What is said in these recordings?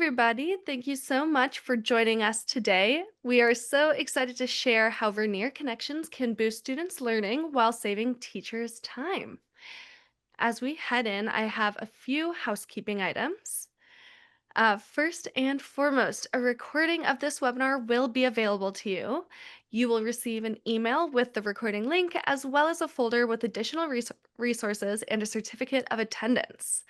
everybody. Thank you so much for joining us today. We are so excited to share how Vernier Connections can boost students' learning while saving teachers' time. As we head in, I have a few housekeeping items. First and foremost, a recording of this webinar will be available to you. You will receive an email with the recording link as well as a folder with additional resources and a certificate of attendance.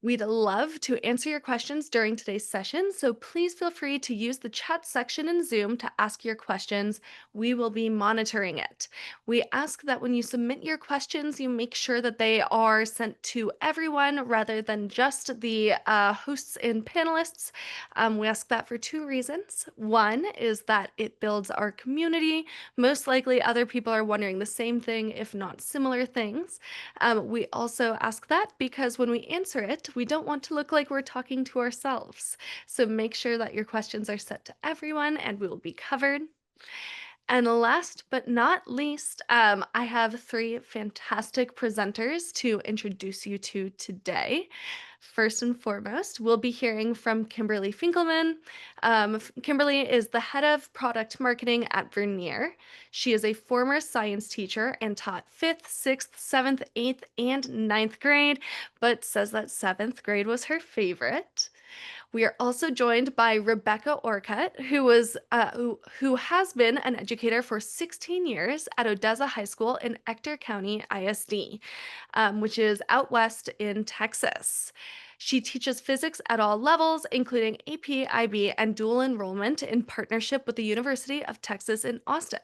We'd love to answer your questions during today's session, so please feel free to use the chat section in Zoom to ask your questions. We will be monitoring it. We ask that when you submit your questions, you make sure that they are sent to everyone rather than just the hosts and panelists. We ask that for two reasons. One is that it builds our community. Most likely, other people are wondering the same thing, if not similar things. We also ask that because when we answer it, we don't want to look like we're talking to ourselves. So make sure that your questions are set to everyone and we will be covered. And last but not least, I have three fantastic presenters to introduce you to today. First and foremost, we'll be hearing from Kimberly Finkelman. Kimberly is the head of product marketing at Vernier. She is a former science teacher and taught 5th, 6th, 7th, 8th, and ninth grade, but says that 7th grade was her favorite. We are also joined by Rebecca Orcutt, who has been an educator for 16 years at Odessa High School in Ector County ISD, which is out west in Texas. She teaches physics at all levels, including AP, IB, and dual enrollment in partnership with the University of Texas in Austin.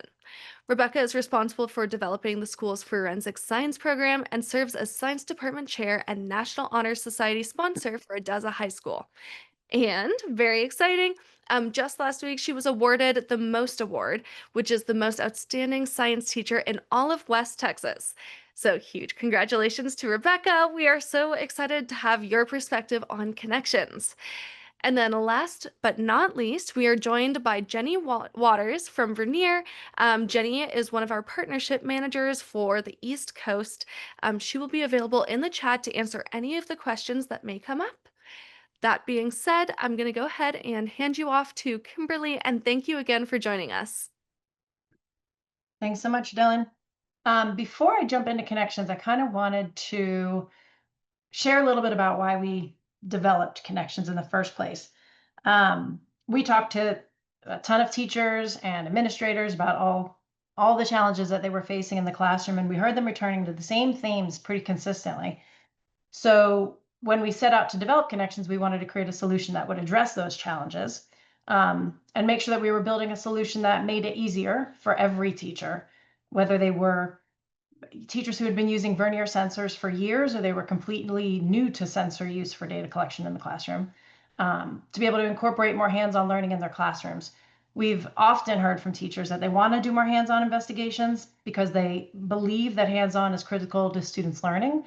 Rebecca is responsible for developing the school's forensic science program and serves as science department chair and National Honor Society sponsor for Odessa High School. And very exciting, just last week, she was awarded the MOST Award, which is the most outstanding science teacher in all of West Texas. So huge congratulations to Rebecca. We are so excited to have your perspective on connections. And then last but not least, we are joined by Jenny Waters from Vernier. Jenny is one of our partnership managers for the East Coast. She will be available in the chat to answer any of the questions that may come up. That being said, I'm going to go ahead and hand you off to Kimberly, and thank you again for joining us. Thanks so much, Dylan. Before I jump into connections, I kind of wanted to share a little bit about why we developed connections in the first place. We talked to a ton of teachers and administrators about all the challenges that they were facing in the classroom, and we heard them returning to the same themes pretty consistently. So when we set out to develop connections, we wanted to create a solution that would address those challenges, and make sure that we were building a solution that made it easier for every teacher, whether they were teachers who had been using Vernier sensors for years or they were completely new to sensor use for data collection in the classroom, to be able to incorporate more hands-on learning in their classrooms. We've often heard from teachers that they want to do more hands-on investigations because they believe that hands-on is critical to students' learning,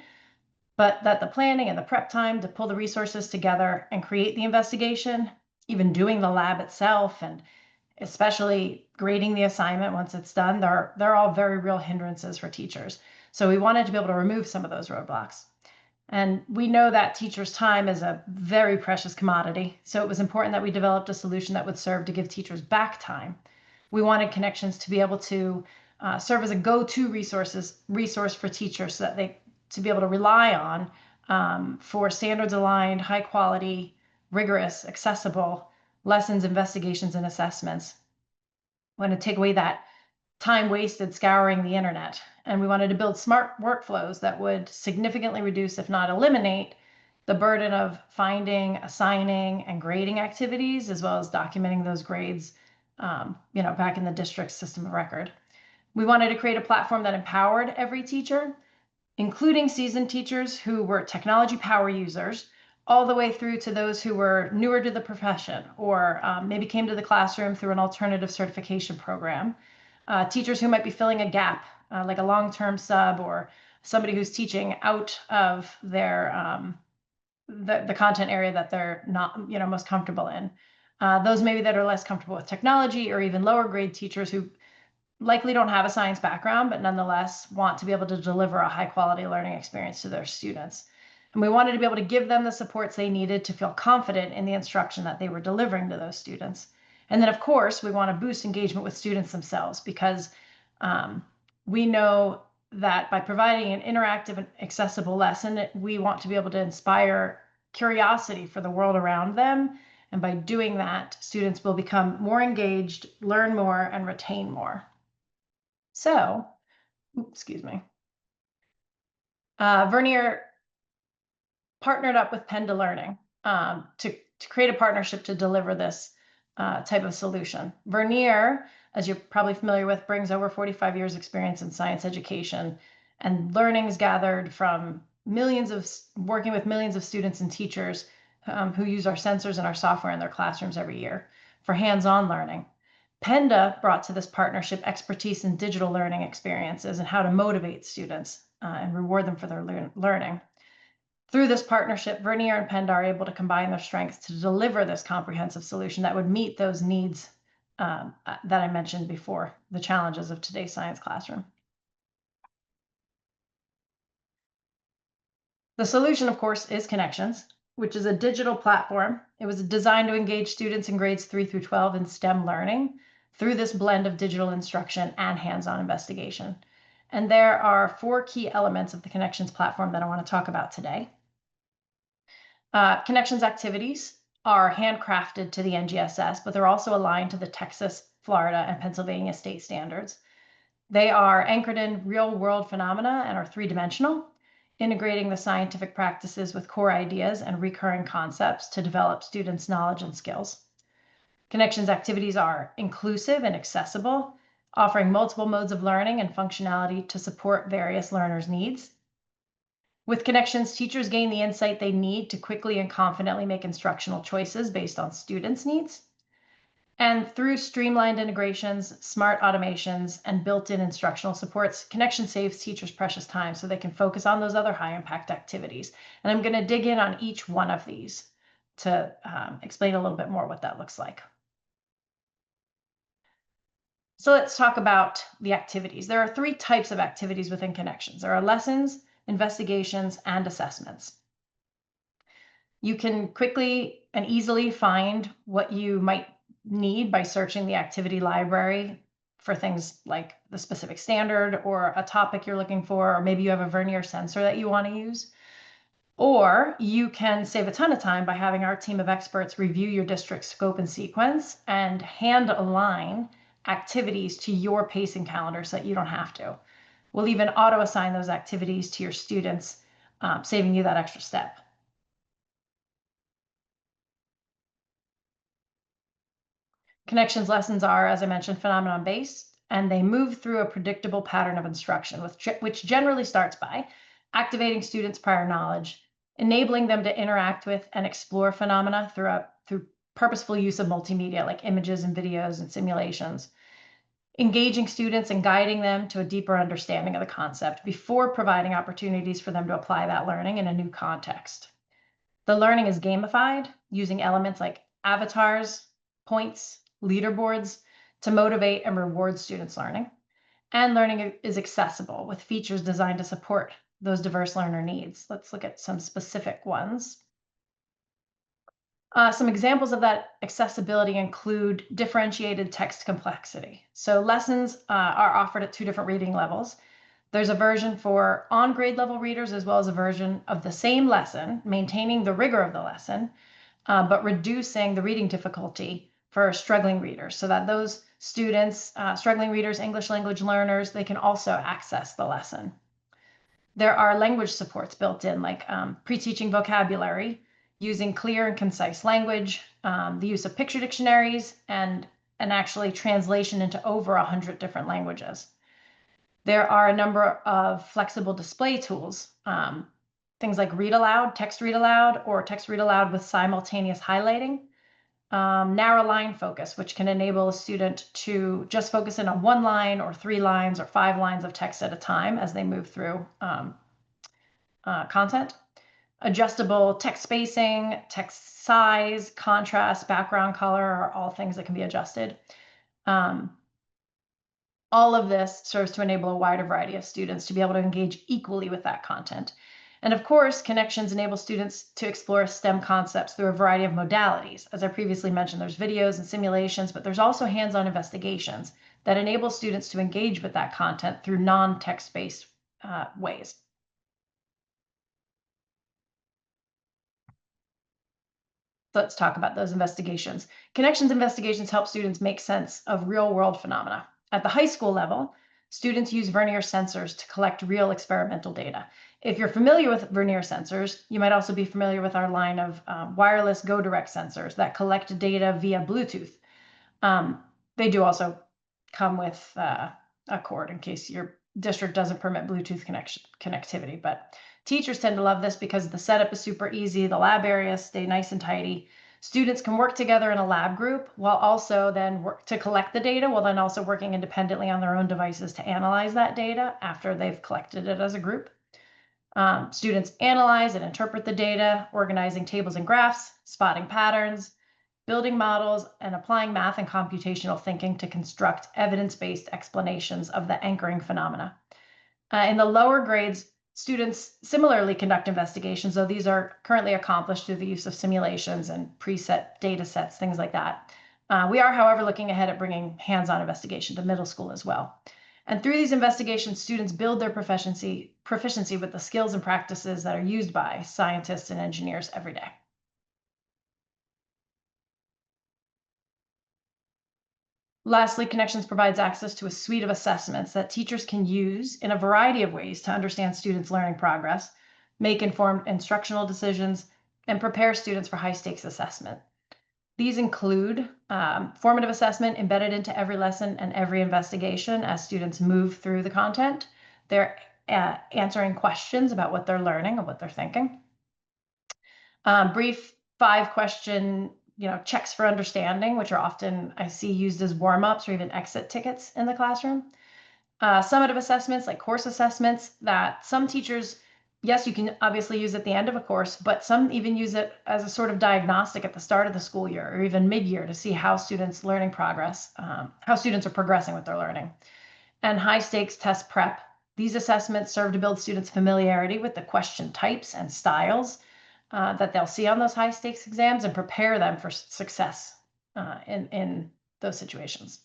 but that the planning and the prep time to pull the resources together and create the investigation, even doing the lab itself, and especially grading the assignment once it's done, they're all very real hindrances for teachers. So we wanted to be able to remove some of those roadblocks. And we know that teachers' time is a very precious commodity. So it was important that we developed a solution that would serve to give teachers back time. We wanted Connections to be able to serve as a go-to resource for teachers so that they to be able to rely on for standards aligned, high quality, rigorous, accessible lessons, investigations, and assessments. We want to take away that time wasted scouring the internet. And we wanted to build smart workflows that would significantly reduce, if not eliminate, the burden of finding, assigning, and grading activities, as well as documenting those grades, back in the district system of record. We wanted to create a platform that empowered every teacher, including seasoned teachers who were technology power users, all the way through to those who were newer to the profession or maybe came to the classroom through an alternative certification program. Teachers who might be filling a gap, like a long-term sub or somebody who's teaching out of their the content area that they're not most comfortable in. Those maybe that are less comfortable with technology, or even lower grade teachers who likely don't have a science background, but nonetheless want to be able to deliver a high quality learning experience to their students. And we wanted to be able to give them the supports they needed to feel confident in the instruction that they were delivering to those students. And then, of course, we want to boost engagement with students themselves because um, we know that by providing an interactive and accessible lesson, we want to be able to inspire curiosity for the world around them. And by doing that, students will become more engaged, learn more, and retain more. So, excuse me. Vernier partnered up with Penda Learning to create a partnership to deliver this type of solution. Vernier, as you're probably familiar with, brings over 45 years experience in science education and learnings gathered from working with millions of students and teachers who use our sensors and our software in their classrooms every year for hands-on learning. Penda brought to this partnership expertise in digital learning experiences and how to motivate students and reward them for their learning. Through this partnership, Vernier and Penda are able to combine their strengths to deliver this comprehensive solution that would meet those needs that I mentioned before, the challenges of today's science classroom. The solution, of course, is Connections, which is a digital platform. It was designed to engage students in grades 3 through 12 in STEM learning through this blend of digital instruction and hands-on investigation. And there are 4 key elements of the Connections platform that I want to talk about today. Connections activities are handcrafted to the NGSS, but they're also aligned to the Texas, Florida, and Pennsylvania state standards. They are anchored in real-world phenomena and are three-dimensional, integrating the scientific practices with core ideas and recurring concepts to develop students' knowledge and skills. Connections activities are inclusive and accessible, offering multiple modes of learning and functionality to support various learners' needs. With Connections, teachers gain the insight they need to quickly and confidently make instructional choices based on students' needs. And through streamlined integrations, smart automations, and built-in instructional supports, Connections saves teachers precious time so they can focus on those other high-impact activities. And I'm going to dig in on each one of these to explain a little bit more what that looks like. So let's talk about the activities. There are 3 types of activities within Connections. There are lessons, investigations, and assessments. You can quickly and easily find what you might need by searching the activity library for things like the specific standard or a topic you're looking for, or maybe you have a Vernier sensor that you want to use. Or you can save a ton of time by having our team of experts review your district's scope and sequence and hand align activities to your pacing calendar so that you don't have to. We'll even auto assign those activities to your students, saving you that extra step. Connections lessons are, as I mentioned, phenomenon based, and they move through a predictable pattern of instruction, which generally starts by activating students' prior knowledge, enabling them to interact with and explore phenomena through purposeful use of multimedia like images and videos and simulations, engaging students and guiding them to a deeper understanding of the concept before providing opportunities for them to apply that learning in a new context. The learning is gamified using elements like avatars, points, leaderboards to motivate and reward students' learning. And learning is accessible with features designed to support those diverse learner needs. Let's look at some specific ones. Some examples of that accessibility include differentiated text complexity. So lessons are offered at 2 different reading levels. There's a version for on-grade level readers as well as a version of the same lesson, maintaining the rigor of the lesson, but reducing the reading difficulty for struggling readers so that those students, struggling readers, English language learners, they can also access the lesson. There are language supports built in, like pre-teaching vocabulary, using clear and concise language, the use of picture dictionaries, and actually translation into over 100 different languages. There are a number of flexible display tools, things like read aloud, text read aloud, or text read aloud with simultaneous highlighting. Narrow line focus, which can enable a student to just focus in on 1 line or 3 lines or 5 lines of text at a time as they move through content. Adjustable text spacing, text size, contrast, background color are all things that can be adjusted. All of this serves to enable a wider variety of students to be able to engage equally with that content. And of course, connections enable students to explore STEM concepts through a variety of modalities. As I previously mentioned, there's videos and simulations, but there's also hands-on investigations that enable students to engage with that content through non-text-based ways. So let's talk about those investigations. Connections investigations help students make sense of real world phenomena. At the high school level, students use Vernier sensors to collect real experimental data. If you're familiar with Vernier sensors, you might also be familiar with our line of wireless Go Direct sensors that collect data via Bluetooth. Um, they do also come with a cord in case your district doesn't permit Bluetooth connectivity. But teachers tend to love this because the setup is super easy. The lab areas stay nice and tidy. Students can work together in a lab group while also then work to collect the data, while then also working independently on their own devices to analyze that data after they've collected it as a group. Students analyze and interpret the data, organizing tables and graphs, spotting patterns, building models, and applying math and computational thinking to construct evidence-based explanations of the anchoring phenomena. In the lower grades, students similarly conduct investigations, though these are currently accomplished through the use of simulations and preset data sets, things like that. We are, however, looking ahead at bringing hands-on investigation to middle school as well. And through these investigations, students build their proficiency with the skills and practices that are used by scientists and engineers every day. Lastly, Connections provides access to a suite of assessments that teachers can use in a variety of ways to understand students' learning progress, make informed instructional decisions, and prepare students for high stakes assessment. These include formative assessment embedded into every lesson and every investigation as students move through the content. They're answering questions about what they're learning and what they're thinking. Brief 5-question checks for understanding, which are often I see used as warm-ups or even exit tickets in the classroom. Summative assessments like course assessments that some teachers, yes, you can obviously use at the end of a course, but some even use it as a sort of diagnostic at the start of the school year or even mid-year to see how students learning progress, how students are progressing with their learning. And high stakes test prep. These assessments serve to build students' familiarity with the question types and styles that they'll see on those high stakes exams and prepare them for success in those situations.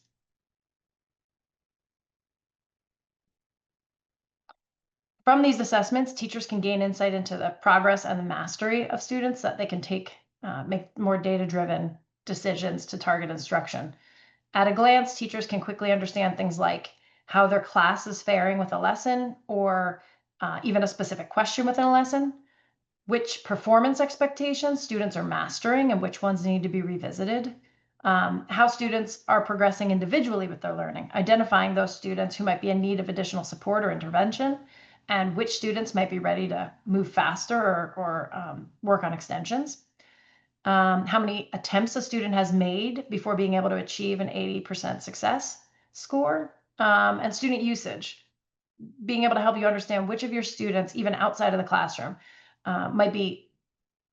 From these assessments, teachers can gain insight into the progress and the mastery of students that they can make more data-driven decisions to target instruction. At a glance, teachers can quickly understand things like how their class is faring with a lesson or even a specific question within a lesson, which performance expectations students are mastering and which ones need to be revisited, how students are progressing individually with their learning, identifying those students who might be in need of additional support or intervention, and which students might be ready to move faster or work on extensions. How many attempts a student has made before being able to achieve an 80% success score, and student usage, being able to help you understand which of your students, even outside of the classroom, might be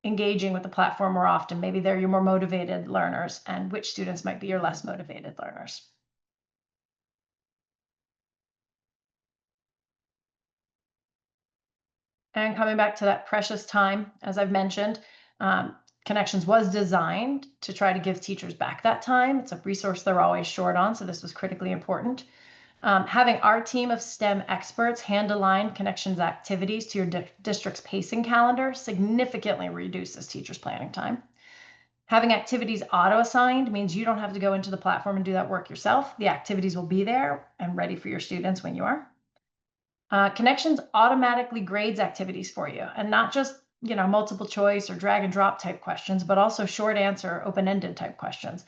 engaging with the platform more often. Maybe they're your more motivated learners, and which students might be your less motivated learners. And coming back to that precious time, as I've mentioned, Connections was designed to try to give teachers back that time. It's a resource they're always short on, so this was critically important. Having our team of STEM experts hand-align Connections activities to your district's pacing calendar significantly reduces teachers' planning time. Having activities auto-assigned means you don't have to go into the platform and do that work yourself. The activities will be there and ready for your students when you are. Connections automatically grades activities for you, and not just multiple choice or drag and drop type questions, but also short answer, open-ended type questions,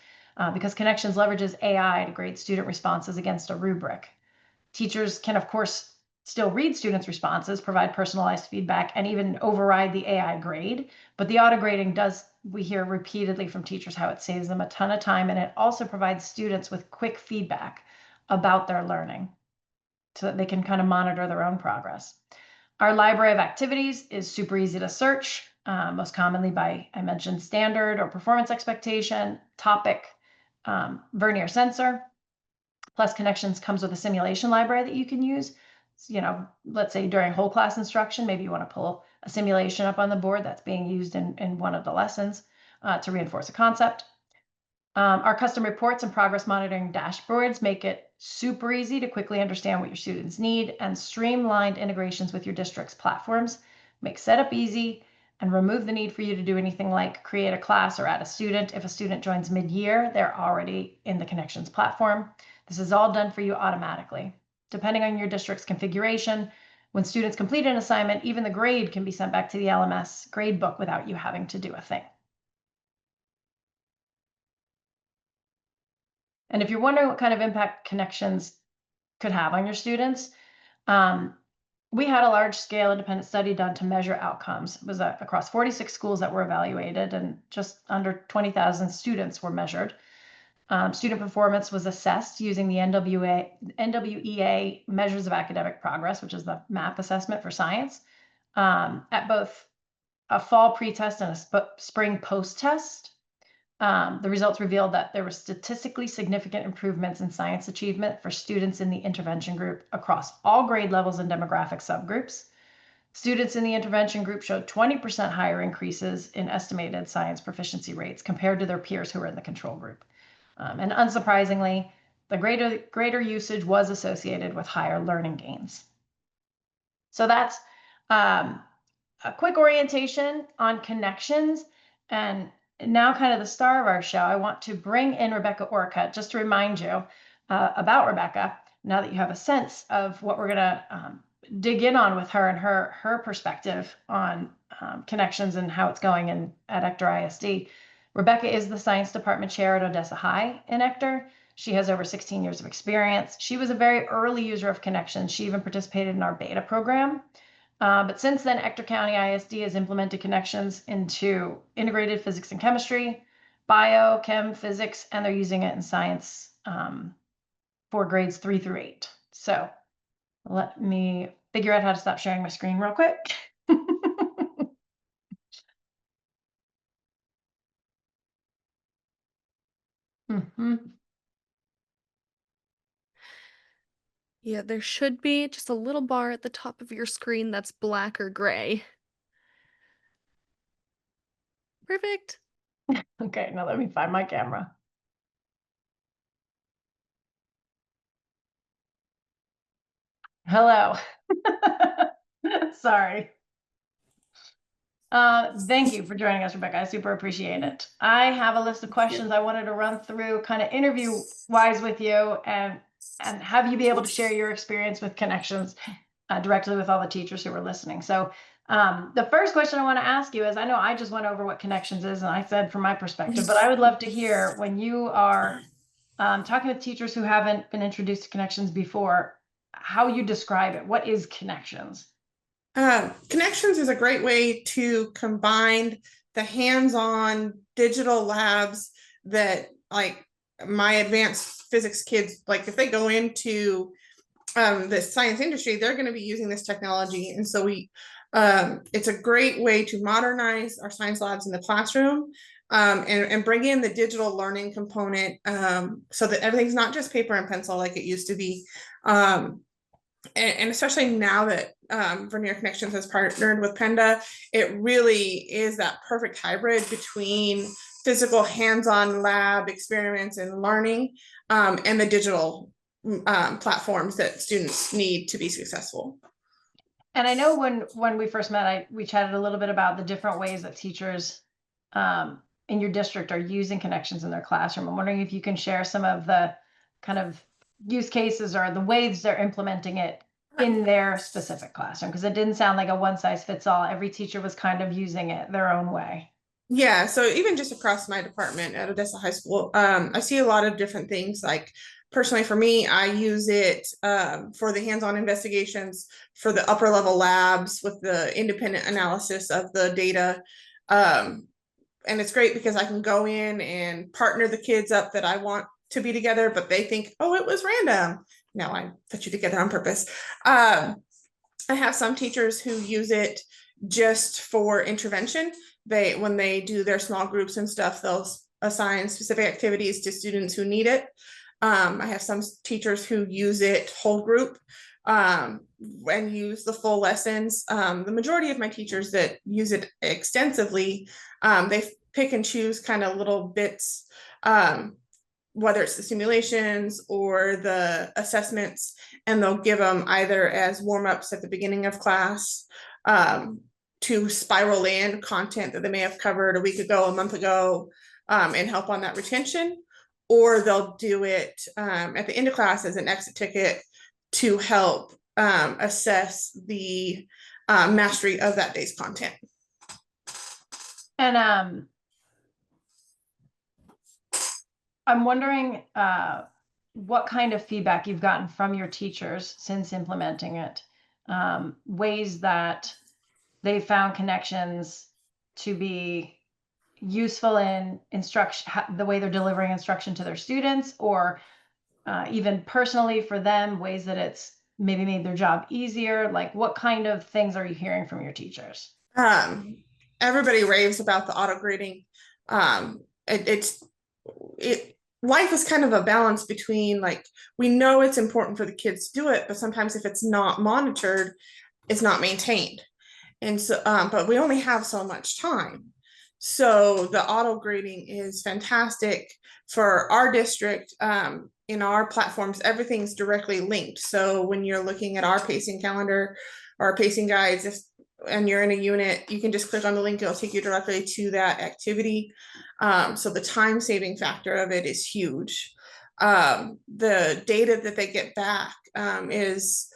because Connections leverages AI to grade student responses against a rubric. Teachers can, of course, still read students' responses, provide personalized feedback, and even override the AI grade. But the auto grading does, we hear repeatedly from teachers how it saves them a ton of time, and it also provides students with quick feedback about their learning so that they can kind of monitor their own progress. Our library of activities is super easy to search, most commonly by, I mentioned, standard or performance expectation, topic, Vernier sensor. Plus Connections comes with a simulation library that you can use. Let's say during whole class instruction, maybe you want to pull a simulation up on the board that's being used in one of the lessons to reinforce a concept. Our custom reports and progress monitoring dashboards make it super easy to quickly understand what your students need, and streamlined integrations with your district's platforms make setup easy and remove the need for you to do anything like create a class or add a student. If a student joins mid-year, they're already in the Connections platform. This is all done for you automatically. Depending on your district's configuration, when students complete an assignment, even the grade can be sent back to the LMS gradebook without you having to do a thing. And if you're wondering what kind of impact Connections could have on your students, we had a large scale independent study done to measure outcomes. It was across 46 schools that were evaluated, and just under 20,000 students were measured. Student performance was assessed using the NWEA measures of academic progress, which is the MAP assessment for science, at both a fall pre-test and a spring post-test. The results revealed that there were statistically significant improvements in science achievement for students in the intervention group across all grade levels and demographic subgroups. Students in the intervention group showed 20% higher increases in estimated science proficiency rates compared to their peers who were in the control group. And unsurprisingly, the greater usage was associated with higher learning gains. So that's a quick orientation on Connections. And now, kind of the star of our show, I want to bring in Rebecca Orcutt just to remind you about Rebecca, now that you have a sense of what we're going to dig in on with her and her perspective on Connections and how it's going at Ector ISD. Rebecca is the science department chair at Odessa High in Ector. She has over 16 years of experience. She was a very early user of Connections. She even participated in our beta program. But since then, Ector County ISD has implemented Connections into integrated physics and chemistry, bio, chem, physics, and they're using it in science for grades 3 through 8. So let me figure out how to stop sharing my screen real quick. Yeah, there should be just a little bar at the top of your screen that's black or gray. Perfect. Okay, now let me find my camera. Hello. Sorry. Thank you for joining us, Rebecca. I super appreciate it. I have a list of questions I wanted to run through kind of interview-wise with you and have you be able to share your experience with Connections directly with all the teachers who are listening. So the first question I want to ask you is, I know I just went over what Connections is and I said from my perspective, but I would love to hear when you are talking with teachers who haven't been introduced to Connections before, how you describe it. What is Connections? Connections is a great way to combine the hands-on digital labs that, like, my advanced physics kids, like if they go into the science industry, they're going to be using this technology. And so it's a great way to modernize our science labs in the classroom, and bring in the digital learning component, so that everything's not just paper and pencil like it used to be. And especially now that Vernier Connections has partnered with Penda, it really is that perfect hybrid between physical hands-on lab experiments and learning, and the digital platforms that students need to be successful. And I know when we first met, we chatted a little bit about the different ways that teachers in your district are using Connections in their classroom. I'm wondering if you can share some of the kind of use cases or the ways they're implementing it in their specific classroom, because it didn't sound like a one size fits all. Every teacher was kind of using it their own way. Yeah, so even just across my department at Odessa High School, I see a lot of different things. Like personally for me, I use it for the hands-on investigations, for the upper level labs with the independent analysis of the data. And it's great because I can go in and partner the kids up that I want to be together, but they think, oh, it was random. No, I put you together on purpose. I have some teachers who use it just for intervention. When they do their small groups and stuff, they'll assign specific activities to students who need it. I have some teachers who use it whole group and use the full lessons. The majority of my teachers that use it extensively, they pick and choose kind of little bits, whether it's the simulations or the assessments, and they'll give them either as warm-ups at the beginning of class, to spiral in content that they may have covered a week ago, a month ago, and help on that retention, or they'll do it at the end of class as an exit ticket to help assess the mastery of that day's content. And I'm wondering what kind of feedback you've gotten from your teachers since implementing it, ways that they found Connections to be useful in instruction, the way they're delivering instruction to their students, or even personally for them, ways that it's maybe made their job easier. Like, what kind of things are you hearing from your teachers? Everybody raves about the auto grading. Life is kind of a balance between, like, we know it's important for the kids to do it, but sometimes if it's not monitored, it's not maintained. And so, but we only have so much time. So the auto grading is fantastic for our district. In our platforms, everything's directly linked. So when you're looking at our pacing calendar or our pacing guides, and you're in a unit, you can just click on the link, it'll take you directly to that activity. So the time saving factor of it is huge. The data that they get back is,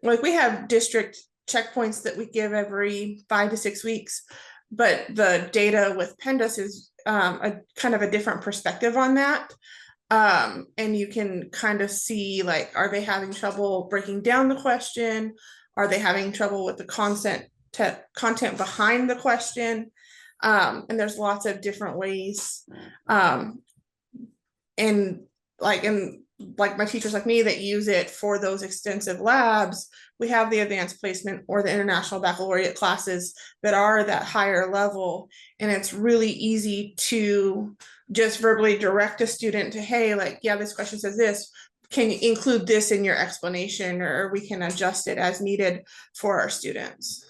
like, we have district checkpoints that we give every 5 to 6 weeks, but the data with Penda is a kind of a different perspective on that. And you can kind of see, like, are they having trouble breaking down the question? Are they having trouble with the content behind the question? And there's lots of different ways. And like my teachers like me that use it for those extensive labs, we have the advanced placement or the international baccalaureate classes that are that higher level. And it's really easy to just verbally direct a student to, hey, like, yeah, this question says this. Can you include this in your explanation, or we can adjust it as needed for our students.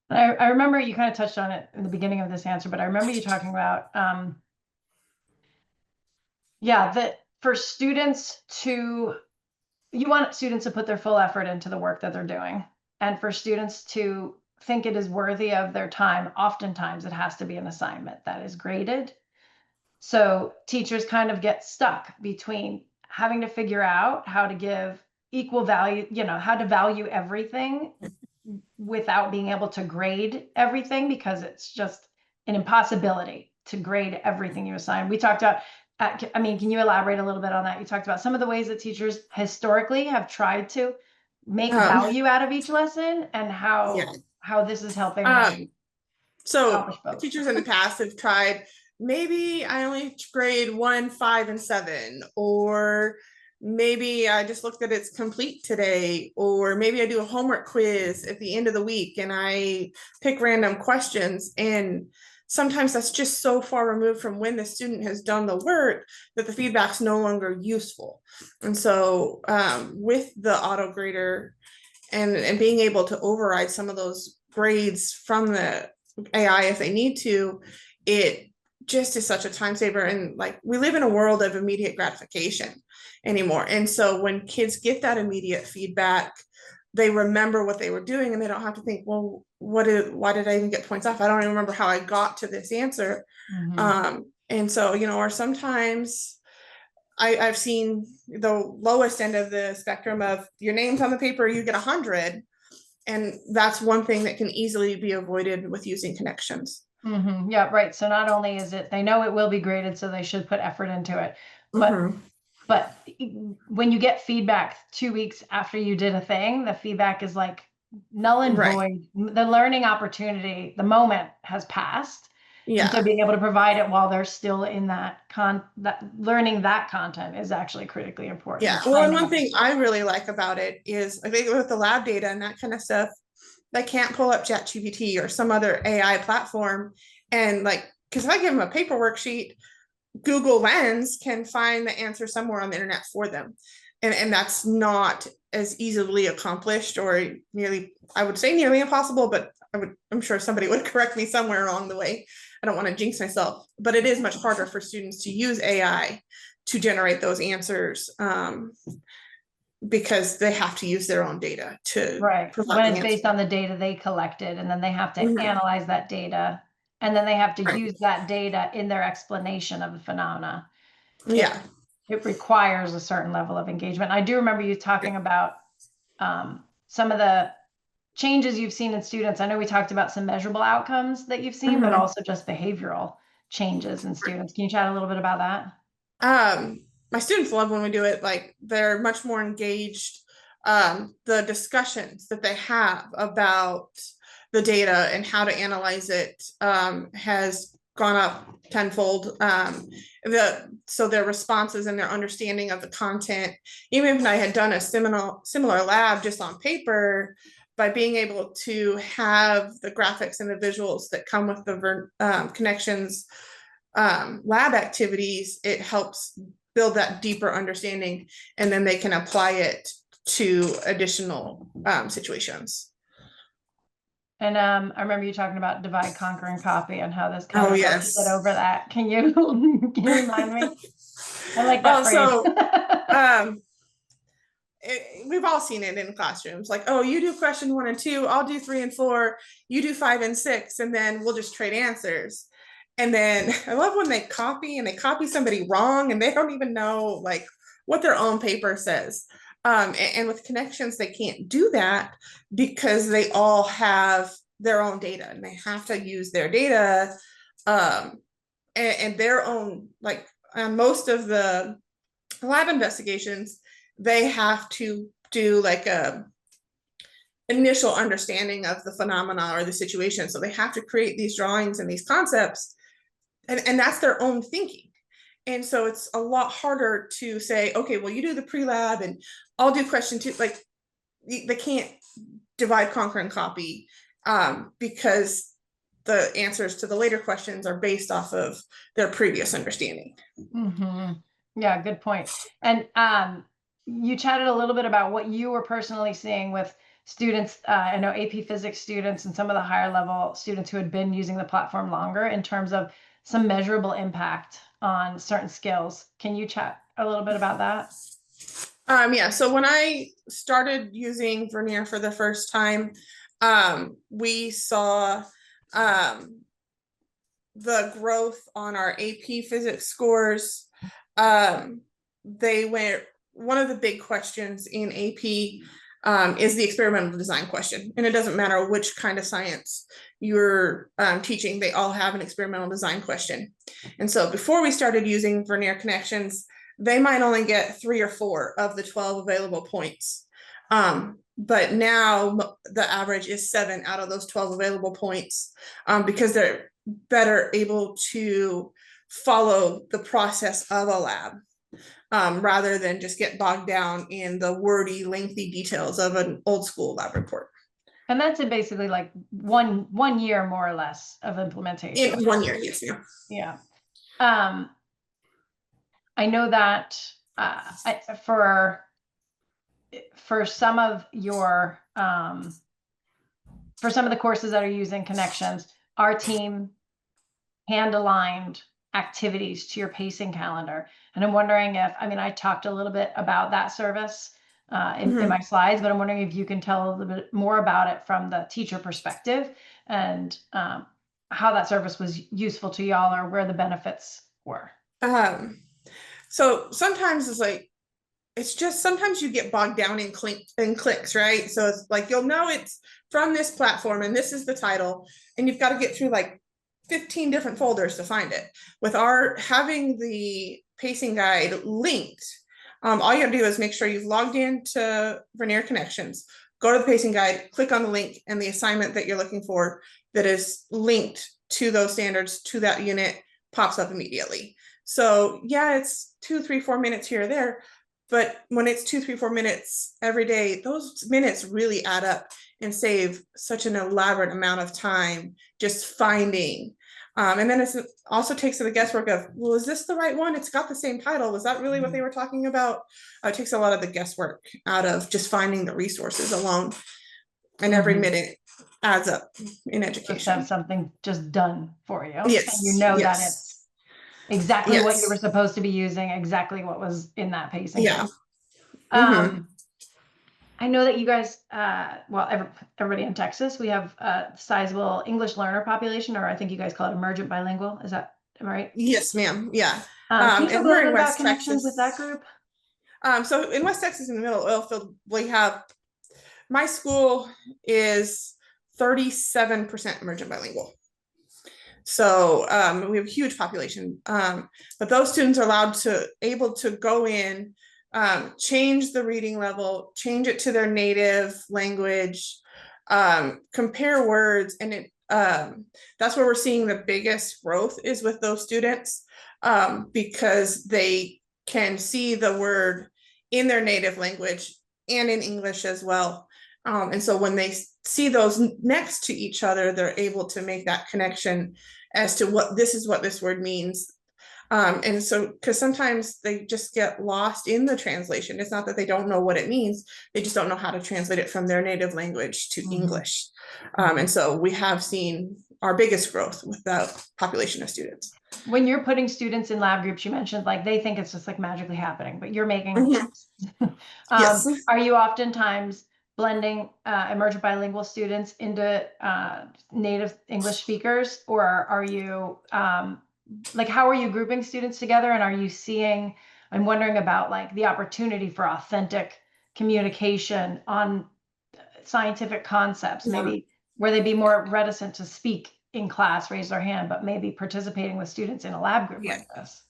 I remember you kind of touched on it in the beginning of this answer, but I remember you talking about, that for students to, you want students to put their full effort into the work that they're doing. And for students to think it is worthy of their time, oftentimes it has to be an assignment that is graded. So teachers kind of get stuck between having to figure out how to give equal value, how to value everything without being able to grade everything, because it's just an impossibility to grade everything you assign. We talked about, can you elaborate a little bit on that? You talked about some of the ways that teachers historically have tried to make value out of each lesson, and how this is helping them. So teachers in the past have tried, maybe I only grade 1, 5, and 7, or maybe I just looked at it's complete today, or maybe I do a homework quiz at the end of the week and I pick random questions. And sometimes that's just so far removed from when the student has done the work that the feedback's no longer useful. And so with the auto grader and being able to override some of those grades from the AI if they need to, it just is such a time saver. And, like, we live in a world of immediate gratification anymore. And so when kids get that immediate feedback, they remember what they were doing, and they don't have to think, well, why did I even get points off? I don't even remember how I got to this answer. Mm-hmm. And so, or sometimes I've seen the lowest end of the spectrum of your name's on the paper, you get 100. And that's one thing that can easily be avoided with using Connections. Mm-hmm. Yeah, right. So not only is it, they know it will be graded, so they should put effort into it. But mm-hmm. But when you get feedback 2 weeks after you did a thing, the feedback is like null and void. The learning opportunity, the moment has passed. Yeah. And so being able to provide it while they're still in that learning that content is actually critically important. Yeah. Well, and one thing I really like about it is, I think with the lab data and that kind of stuff, they can't pull up ChatGPT or some other AI platform. And, like, because if I give them a paper worksheet, Google Lens can find the answer somewhere on the internet for them. and that's not as easily accomplished, or nearly, I would say nearly impossible, but I'm sure somebody would correct me somewhere along the way. I don't want to jinx myself, but it is much harder for students to use AI to generate those answers, because they have to use their own data to Right. provide When the it's answer. based on the data they collected, and then they have to Mhm. analyze that data, and then they have to Right. use that data in their explanation of the phenomena. It Yeah. it requires a certain level of engagement. I do remember you talking about some of the changes you've seen in students. I know we talked about some measurable outcomes that you've seen, but Mhm. also just behavioral changes in students. Can you chat a little bit about that? My students love when we do it. Like, they're much more engaged. The discussions that they have about the data and how to analyze it, has gone up tenfold. So their responses and their understanding of the content, even if I had done a similar lab just on paper, by being able to have the graphics and the visuals that come with the connections lab activities, it helps build that deeper understanding, and then they can apply it to additional situations. And I remember you talking about divide, conquer, and copy, and how this kind Oh, of helps you get yes. over that. Can you can you remind me? I like that Well, phrase. so we've all seen it in classrooms. Like, oh, you do question 1 and 2, I'll do 3 and 4, you do 5 and 6, and then we'll just trade answers. And then I love when they copy somebody wrong, and they don't even know like what their own paper says. And with connections, they can't do that because they all have their own data, and they have to use their data, and their own, like, on most of the lab investigations, they have to do like a initial understanding of the phenomena or the situation. So they have to create these drawings and these concepts, and that's their own thinking. And so it's a lot harder to say, okay, well, you do the pre-lab and I'll do question 2. Like, they can't divide, conquer, and copy, because the answers to the later questions are based off of their previous understanding. Mm-hmm. Yeah, good point. And you chatted a little bit about what you were personally seeing with students. I know AP Physics students and some of the higher level students who had been using the platform longer in terms of some measurable impact on certain skills. Can you chat a little bit about that? Yeah, so when I started using Vernier for the first time, we saw the growth on our AP Physics scores. They went, one of the big questions in AP is the experimental design question. And it doesn't matter which kind of science you're teaching, they all have an experimental design question. And so before we started using Vernier Connections, they might only get 3 or 4 of the 12 available points. But now the average is 7 out of those 12 available points, because they're better able to follow the process of a lab, rather than just get bogged down in the wordy, lengthy details of an old school lab report. And that's in basically like one year more or less of implementation. In 1 year, yes, ma'am. Yeah. I know that for some of your for some of the courses that are using connections, our team hand aligned activities to your pacing calendar. And I'm wondering if, I mean, I talked a little bit about that service in my slides, but I'm wondering if you can tell a little bit more about it from the teacher perspective, and how that service was useful to y'all, or where the benefits were. So sometimes it's like, it's just sometimes you get bogged down in clicks, right? So it's like, you'll know it's from this platform and this is the title, and you've got to get through like 15 different folders to find it. With our having the pacing guide linked, all you have to do is make sure you've logged into Vernier Connections, go to the pacing guide, click on the link, and the assignment that you're looking for that is linked to those standards, to that unit, pops up immediately. So yeah, it's 2, 3, 4 minutes here or there, but when it's 2, 3, 4 minutes every day, those minutes really add up and save such an elaborate amount of time just finding And then it also takes the guesswork of, well, is this the right one? It's got the same title. Was that really what they were talking about? It takes a lot of the guesswork out of just finding the resources alone. And every minute adds up in Just have education. something just done for you. Yes. And you know that Yes. it's exactly what you were Yes. supposed to be using, exactly what was in that pacing. Yeah. I know that you guys, well, everybody in Texas, we have a sizable English learner population, or I think you guys call it emergent bilingual. Am I right? Yes, ma'am. Yeah. Can you talk And a little we're bit in about West connections with that Texas. group? So in West Texas, in the middle of oil field, we have, my school is 37% emergent bilingual. So we have a huge population, but those students are able to go in, change the reading level, change it to their native language, compare words, and that's where we're seeing the biggest growth is with those students, because they can see the word in their native language and in English as well. And so when they see those next to each other, they're able to make that connection as to what this word means. And so, because sometimes they just get lost in the translation. It's not that they don't know what it means, they just don't know how to translate it from their native language to English. And so we have seen our biggest growth with that population of students. When you're putting students in lab groups, you mentioned like they think it's just like magically happening, but you're making Yes. Are you oftentimes blending emergent bilingual students into native English speakers, or are you like, how are you grouping students together? And are you seeing, I'm wondering about like the opportunity for authentic communication on scientific concepts, maybe where they'd be more reticent to speak in class, raise their hand, but maybe participating with students in a lab group like this.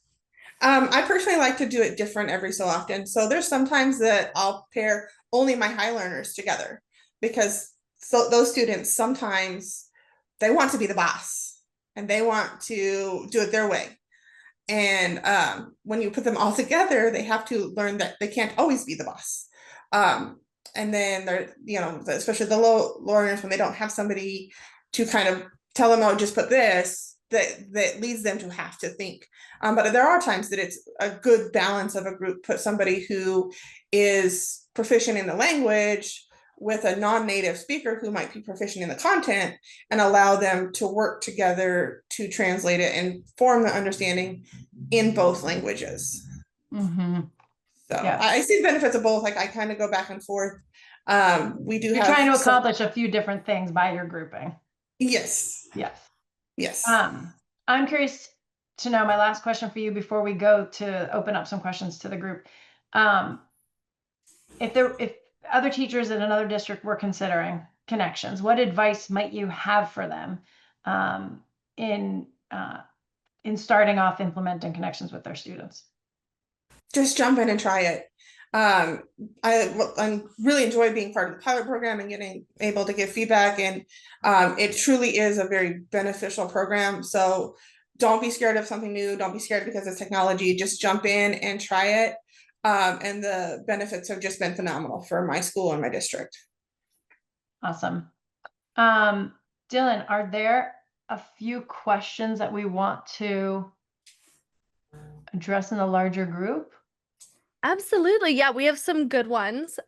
I personally like to do it different every so often. So there's sometimes that I'll pair only my high learners together, because those students sometimes they want to be the boss and they want to do it their way. And when you put them all together, they have to learn that they can't always be the boss. And then they're, especially the low learners, when they don't have somebody to kind of tell them, oh, just put this, that leads them to have to think. But there are times that it's a good balance of a group, put somebody who is proficient in the language with a non-native speaker who might be proficient in the content, and allow them to work together to translate it and form the understanding in both languages. So I see the benefits of both. Like I kind of go back and forth. You're trying to accomplish a few different things by your grouping. Yes. Yes. I'm curious to know, my last question for you before we go to open up some questions to the group. If other teachers in another district were considering connections, what advice might you have for them in starting off implementing connections with their students? Just jump in and try it. I really enjoy being part of the pilot program and getting able to give feedback, and it truly is a very beneficial program. So don't be scared of something new. Don't be scared because of technology. Just jump in and try it. And the benefits have just been phenomenal for my school and my district. Awesome. Dylan, are there a few questions that we want to address in the larger group? Absolutely. Yeah, we have some good ones.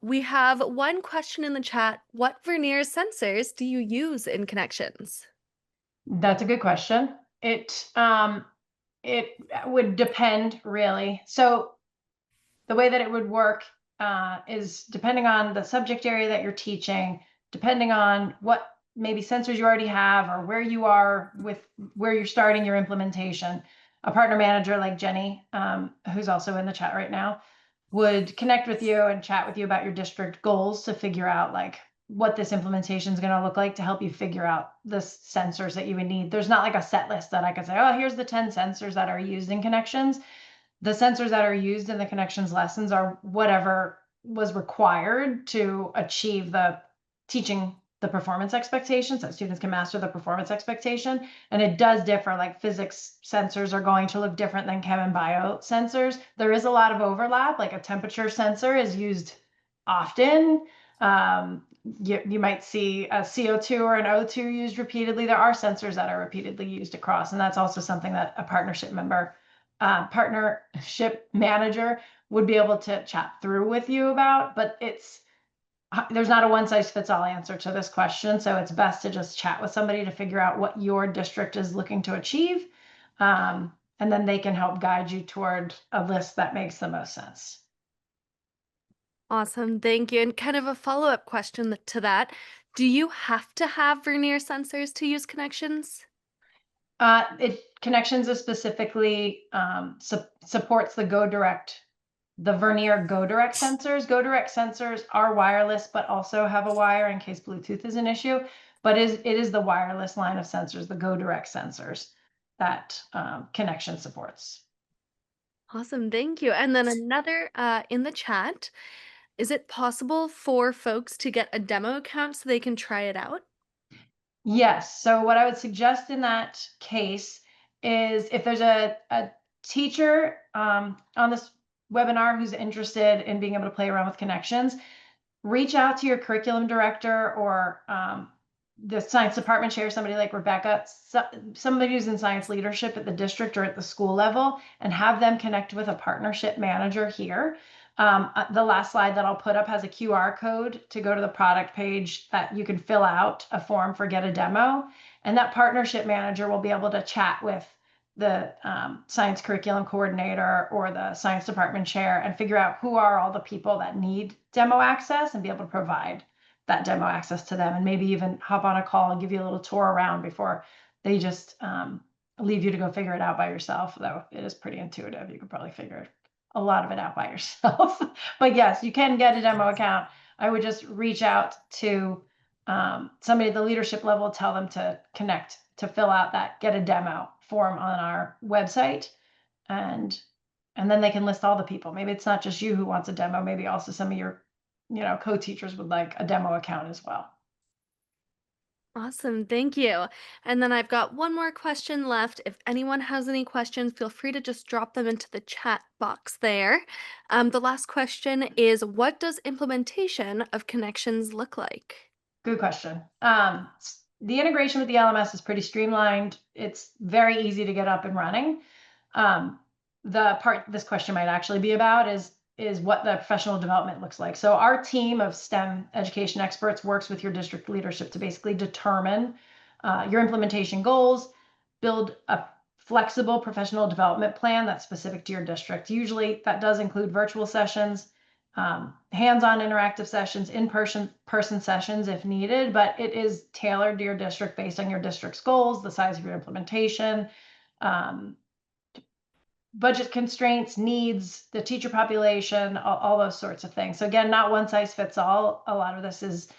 We have one question in the chat. What Vernier sensors do you use in connections? That's a good question. It would depend, really. So the way that it would work is depending on the subject area that you're teaching, depending on what maybe sensors you already have or where you are with where you're starting your implementation. A partner manager like Jenny, who's also in the chat right now, would connect with you and chat with you about your district goals to figure out like what this implementation is going to look like to help you figure out the sensors that you would need. There's not like a set list that I could say, oh, here's the 10 sensors that are used in connections. The sensors that are used in the connections lessons are whatever was required to achieve the teaching the performance expectations, that students can master the performance expectation. And it does differ, like physics sensors are going to look different than chem and bio sensors. There is a lot of overlap, like a temperature sensor is used often. You might see a CO2 or an O2 used repeatedly. There are sensors that are repeatedly used across, and that's also something that a partnership manager would be able to chat through with you about. But there's not a one size fits all answer to this question. So it's best to just chat with somebody to figure out what your district is looking to achieve. And then they can help guide you toward a list that makes the most sense. Awesome. Thank you. And kind of a follow-up question to that. Do you have to have Vernier sensors to use connections? Connections is specifically supports the Vernier GoDirect sensors. GoDirect sensors are wireless, but also have a wire in case Bluetooth is an issue. But it is the wireless line of sensors, the GoDirect sensors, that connection supports. Awesome. Thank you. And then another in the chat. Is it possible for folks to get a demo account so they can try it out? Yes. So what I would suggest in that case is if there's a teacher on this webinar who's interested in being able to play around with connections, reach out to your curriculum director or the science department chair, somebody like Rebecca, somebody who's in science leadership at the district or at the school level, and have them connect with a partnership manager here. The last slide that I'll put up has a QR code to go to the product page that you can fill out a form for Get a Demo. And that partnership manager will be able to chat with the science curriculum coordinator or the science department chair and figure out who are all the people that need demo access and be able to provide that demo access to them, and maybe even hop on a call and give you a little tour around before they just leave you to go figure it out by yourself, though it is pretty intuitive. You could probably figure a lot of it out by yourself. But yes, you can get a demo account. I would just reach out to somebody at the leadership level, tell them to connect to fill out that Get a Demo form on our website, and then they can list all the people. Maybe it's not just you who wants a demo, maybe also some of your co-teachers would like a demo account as well. Awesome. Thank you. And then I've got one more question left. If anyone has any questions, feel free to just drop them into the chat box there. The last question is, what does implementation of connections look like? Good question. The integration with the LMS is pretty streamlined. It's very easy to get up and running. The part this question might actually be about is what the professional development looks like. So our team of STEM education experts works with your district leadership to basically determine your implementation goals, build a flexible professional development plan that's specific to your district. Usually that does include virtual sessions, hands-on interactive sessions, in-person sessions if needed, but it is tailored to your district based on your district's goals, the size of your implementation, budget constraints, needs, the teacher population, all those sorts of things. So again, not one size fits all. A lot of this is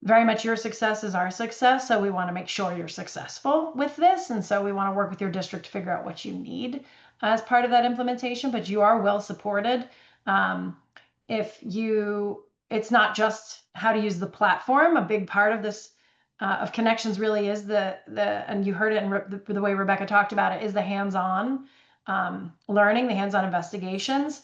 very much your success is our success. So we want to make sure you're successful with this. And so we want to work with your district to figure out what you need as part of that implementation, but you are well supported. It's not just how to use the platform. A big part of this of connections really is and you heard it in the way Rebecca talked about it, is the hands-on learning, the hands-on investigations,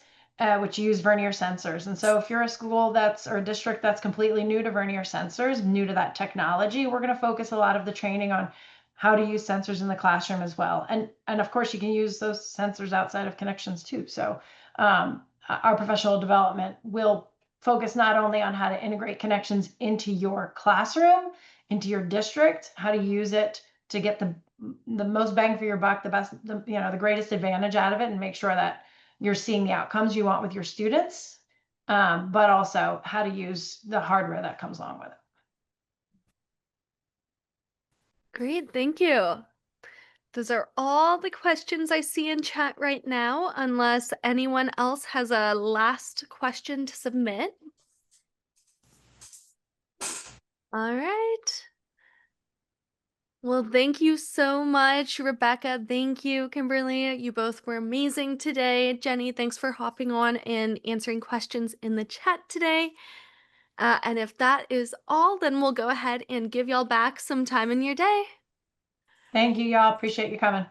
which use Vernier sensors. And so if you're a school or a district that's completely new to Vernier sensors, new to that technology, we're going to focus a lot of the training on how to use sensors in the classroom as well. And of course, you can use those sensors outside of connections too. So our professional development will focus not only on how to integrate connections into your classroom, into your district, how to use it to get the most bang for your buck, the greatest advantage out of it, and make sure that you're seeing the outcomes you want with your students, but also how to use the hardware that comes along with it. Great. Thank you. Those are all the questions I see in chat right now, unless anyone else has a last question to submit. All right. Well, thank you so much, Rebecca. Thank you, Kimberly. You both were amazing today. Jenny, thanks for hopping on and answering questions in the chat today. And if that is all, then we'll go ahead and give y'all back some time in your day. Thank you, y'all. Appreciate you coming.